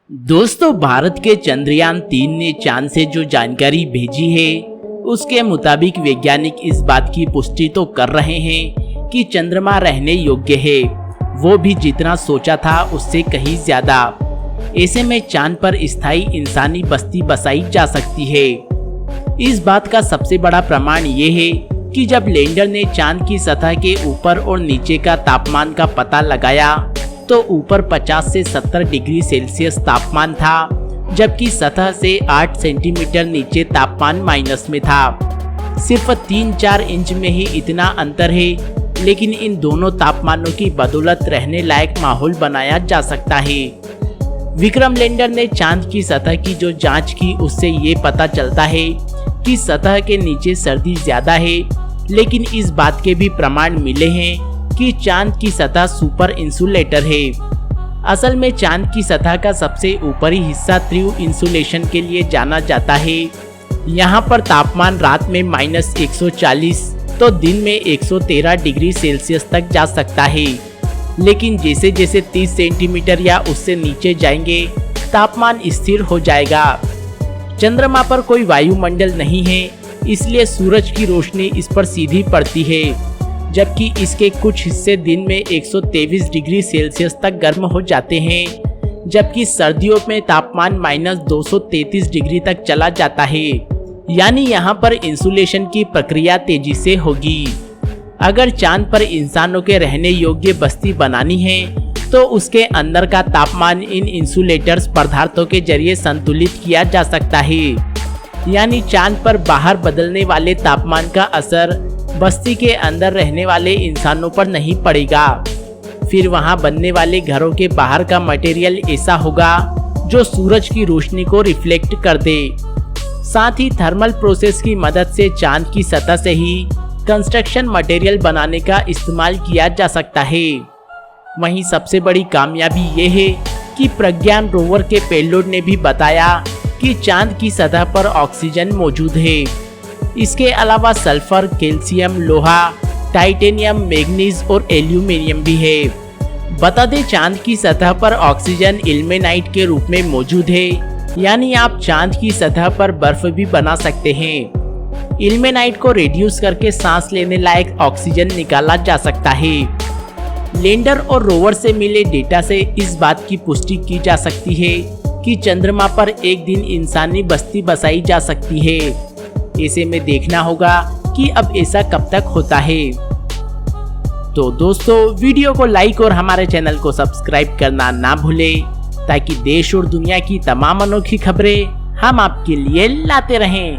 दोस्तों, भारत के चंद्रयान-3 ने चांद से जो जानकारी भेजी है उसके मुताबिक वैज्ञानिक इस बात की पुष्टि तो कर रहे हैं कि चंद्रमा रहने योग्य है, वो भी जितना सोचा था उससे कहीं ज्यादा। ऐसे में चांद पर स्थायी इंसानी बस्ती बसाई जा सकती है। इस बात का सबसे बड़ा प्रमाण ये है कि जब लैंडर ने चांद की सतह के ऊपर और नीचे का तापमान का पता लगाया तो ऊपर 50 से 70 डिग्री सेल्सियस तापमान था, जबकि सतह से 8 सेंटीमीटर नीचे तापमान माइनस में था। सिर्फ 3-4 इंच में ही इतना अंतर है, लेकिन इन दोनों तापमानों की बदौलत रहने लायक माहौल बनाया जा सकता है। विक्रम लैंडर ने चांद की सतह की जो जांच की उससे ये पता चलता है कि सतह के नीचे सर्दी ज्यादा है, लेकिन इस बात के भी प्रमाण मिले हैं कि चांद की सतह सुपर इंसुलेटर है। असल में चांद की सतह का सबसे ऊपरी हिस्सा तीव्र इंसुलेशन के लिए जाना जाता है। यहाँ पर तापमान रात में -140 तो दिन में 113 डिग्री सेल्सियस तक जा सकता है, लेकिन जैसे जैसे 30 सेंटीमीटर या उससे नीचे जाएंगे तापमान स्थिर हो जाएगा। चंद्रमा पर कोई वायुमंडल नहीं है, इसलिए सूरज की रोशनी इस पर सीधी पड़ती है, जबकि इसके कुछ हिस्से दिन में 123 डिग्री सेल्सियस तक गर्म हो जाते हैं, जबकि सर्दियों में तापमान -233 डिग्री तक चला जाता है। यानी यहाँ पर इंसुलेशन की प्रक्रिया तेजी से होगी। अगर चांद पर इंसानों के रहने योग्य बस्ती बनानी है तो उसके अंदर का तापमान इन इंसुलेटर्स पदार्थों के जरिए संतुलित किया जा सकता है। यानी चांद पर बाहर बदलने वाले तापमान का असर बस्ती के अंदर रहने वाले इंसानों पर नहीं पड़ेगा। फिर वहां बनने वाले घरों के बाहर का मटेरियल ऐसा होगा जो सूरज की रोशनी को रिफ्लेक्ट कर दे। साथ ही थर्मल प्रोसेस की मदद से चांद की सतह से ही कंस्ट्रक्शन मटेरियल बनाने का इस्तेमाल किया जा सकता है। वहीं सबसे बड़ी कामयाबी ये है कि प्रज्ञान रोवर के पेलोड ने भी बताया कि चांद की सतह पर ऑक्सीजन मौजूद है। इसके अलावा सल्फर, कैल्शियम, लोहा, टाइटेनियम, मैग्नीज और एल्यूमिनियम भी है। बता दें, चांद की सतह पर ऑक्सीजन इल्मेनाइट के रूप में मौजूद है, यानी आप चांद की सतह पर बर्फ भी बना सकते हैं। इल्मेनाइट को रिड्यूस करके सांस लेने लायक ऑक्सीजन निकाला जा सकता है। लैंडर और रोवर से मिले डेटा से इस बात की पुष्टि की जा सकती है कि चंद्रमा पर एक दिन इंसानी बस्ती बसाई जा सकती है। ऐसे में देखना होगा कि अब ऐसा कब तक होता है। तो दोस्तों, वीडियो को लाइक और हमारे चैनल को सब्सक्राइब करना ना भूलें, ताकि देश और दुनिया की तमाम अनोखी खबरें हम आपके लिए लाते रहें।